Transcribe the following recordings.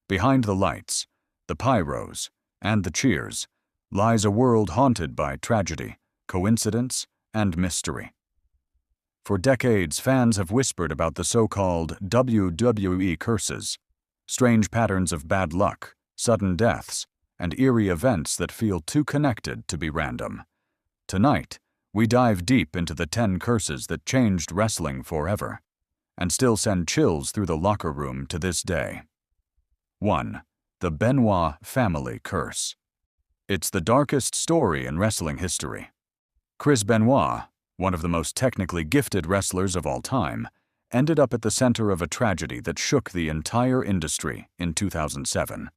Behind the lights, the pyros, and the cheers, lies a world haunted by tragedy, coincidence, and mystery. For decades, fans have whispered about the so-called WWE Curses, strange patterns of bad luck, sudden deaths, and eerie events that feel too connected to be random. Tonight, we dive deep into the 10 curses that changed wrestling forever, and still send chills through the locker room to this day. 1. The Benoit family curse. It's the darkest story in wrestling history. Chris Benoit, one of the most technically gifted wrestlers of all time, ended up at the center of a tragedy that shook the entire industry in 2007.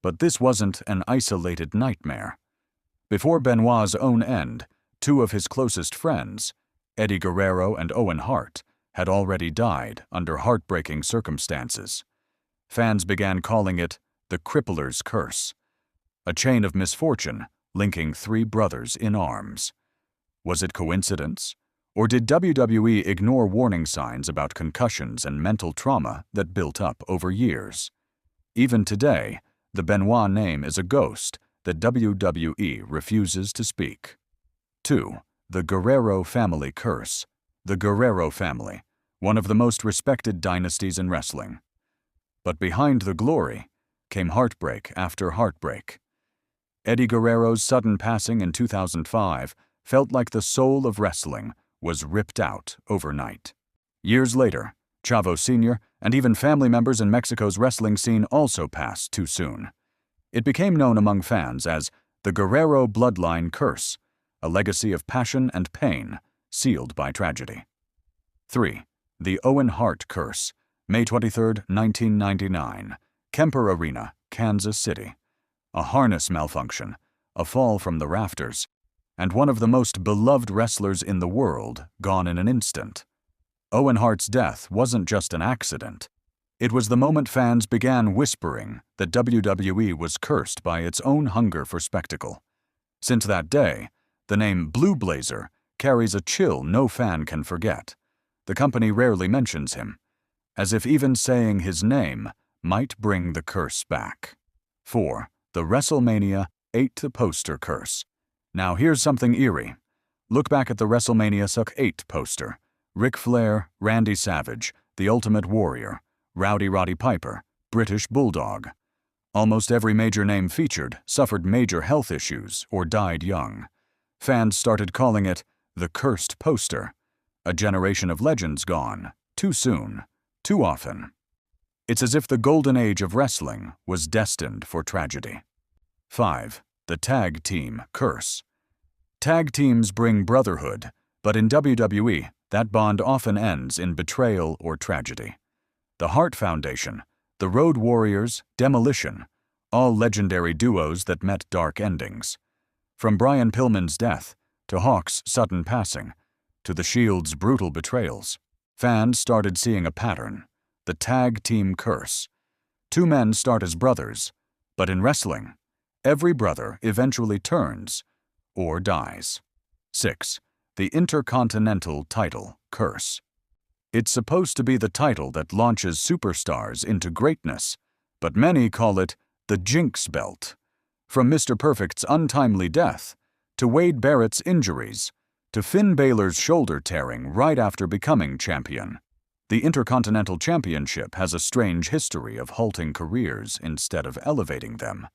But this wasn't an isolated nightmare. Before Benoit's own end, two of his closest friends, Eddie Guerrero and Owen Hart, had already died under heartbreaking circumstances. Fans began calling it the Crippler's Curse, a chain of misfortune linking three brothers in arms. Was it coincidence? Or did WWE ignore warning signs about concussions and mental trauma that built up over years? Even today, the Benoit name is a ghost that WWE refuses to speak. 2. The Guerrero family curse. The Guerrero family, one of the most respected dynasties in wrestling. But behind the glory came heartbreak after heartbreak. Eddie Guerrero's sudden passing in 2005 felt like the soul of wrestling was ripped out overnight. Years later, Chavo Sr. and even family members in Mexico's wrestling scene also passed too soon. It became known among fans as the Guerrero bloodline curse, a legacy of passion and pain sealed by tragedy. 3. The Owen Hart curse. May 23, 1999, Kemper Arena, Kansas City. A harness malfunction, a fall from the rafters, and one of the most beloved wrestlers in the world gone in an instant. Owen Hart's death wasn't just an accident. It was the moment fans began whispering that WWE was cursed by its own hunger for spectacle. Since that day, the name Blue Blazer carries a chill no fan can forget. The company rarely mentions him, as if even saying his name might bring the curse back. 4. The WrestleMania VIII poster curse. Now here's something eerie. Look back at the WrestleMania VIII poster. Ric Flair, Randy Savage, The Ultimate Warrior, Rowdy Roddy Piper, British Bulldog. Almost every major name featured suffered major health issues or died young. Fans started calling it the cursed poster. A generation of legends gone, too soon, too often. It's as if the golden age of wrestling was destined for tragedy. 5. The tag team curse. Tag teams bring brotherhood, but in WWE, that bond often ends in betrayal or tragedy. The Hart Foundation, the Road Warriors, Demolition, all legendary duos that met dark endings. From Brian Pillman's death, to Hawk's sudden passing, to the Shield's brutal betrayals, fans started seeing a pattern, the tag team curse. Two men start as brothers, but in wrestling, every brother eventually turns or dies. 6. The Intercontinental title curse. It's supposed to be the title that launches superstars into greatness, but many call it the jinx belt. From Mr. Perfect's untimely death, to Wade Barrett's injuries, to Finn Balor's shoulder tearing right after becoming champion, the Intercontinental Championship has a strange history of halting careers instead of elevating them.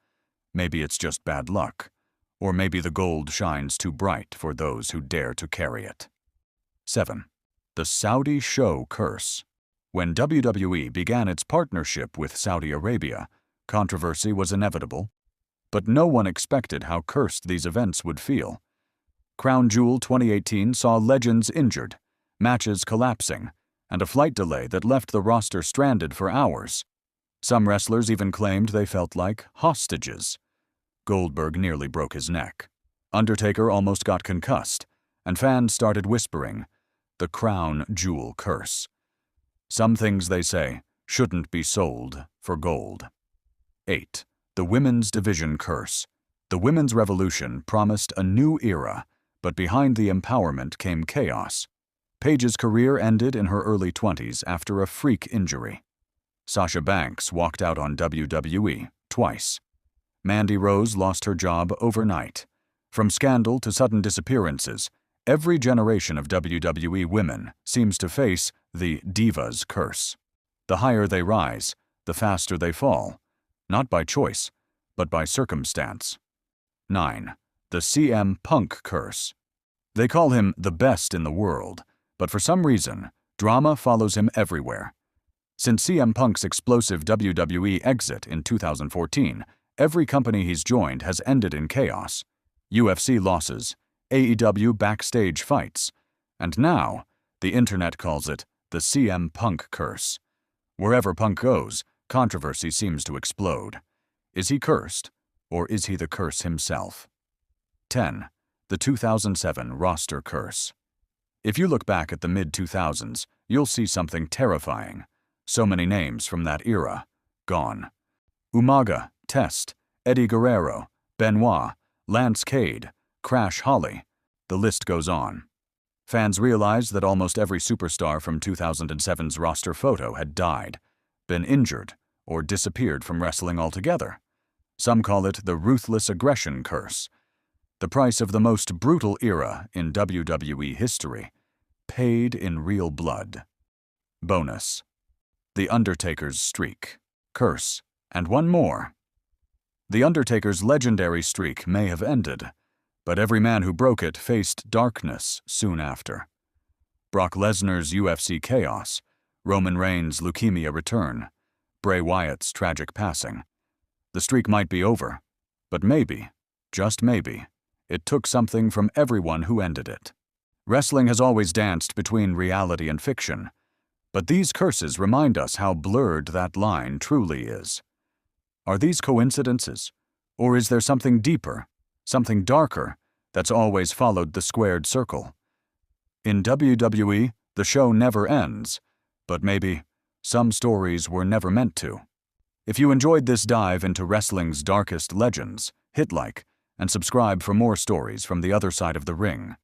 Maybe it's just bad luck, or maybe the gold shines too bright for those who dare to carry it. 7. The Saudi Show curse. When WWE began its partnership with Saudi Arabia, controversy was inevitable, but no one expected how cursed these events would feel. Crown Jewel 2018 saw legends injured, matches collapsing, and a flight delay that left the roster stranded for hours. Some wrestlers even claimed they felt like hostages. Goldberg nearly broke his neck. Undertaker almost got concussed, and fans started whispering, the Crown Jewel curse. Some things, they say, shouldn't be sold for gold. 8. The Women's Division curse. The Women's Revolution promised a new era, but behind the empowerment came chaos. Paige's career ended in her early 20s after a freak injury. Sasha Banks walked out on WWE twice. Mandy Rose lost her job overnight. From scandal to sudden disappearances, every generation of WWE women seems to face the Diva's curse. The higher they rise, the faster they fall, not by choice, but by circumstance. 9. The CM Punk curse. They call him the best in the world, but for some reason, drama follows him everywhere. Since CM Punk's explosive WWE exit in 2014, every company he's joined has ended in chaos. UFC losses, AEW backstage fights, and now, the internet calls it the CM Punk curse. Wherever Punk goes, controversy seems to explode. Is he cursed, or is he the curse himself? 10. The 2007 roster curse. If you look back at the mid-2000s, you'll see something terrifying. So many names from that era, gone. Umaga, Test, Eddie Guerrero, Benoit, Lance Cade, Crash Holly. The list goes on. Fans realized that almost every superstar from 2007's roster photo had died, been injured, or disappeared from wrestling altogether. Some call it the ruthless aggression curse. The price of the most brutal era in WWE history, paid in real blood. Bonus. The Undertaker's streak, curse, and one more. The Undertaker's legendary streak may have ended, but every man who broke it faced darkness soon after. Brock Lesnar's UFC chaos, Roman Reigns' leukemia return, Bray Wyatt's tragic passing. The streak might be over, but maybe, just maybe, it took something from everyone who ended it. Wrestling has always danced between reality and fiction, but these curses remind us how blurred that line truly is. Are these coincidences, or is there something deeper, something darker, that's always followed the squared circle? In WWE, the show never ends, but maybe some stories were never meant to. If you enjoyed this dive into wrestling's darkest legends, hit like and subscribe for more stories from the other side of the ring.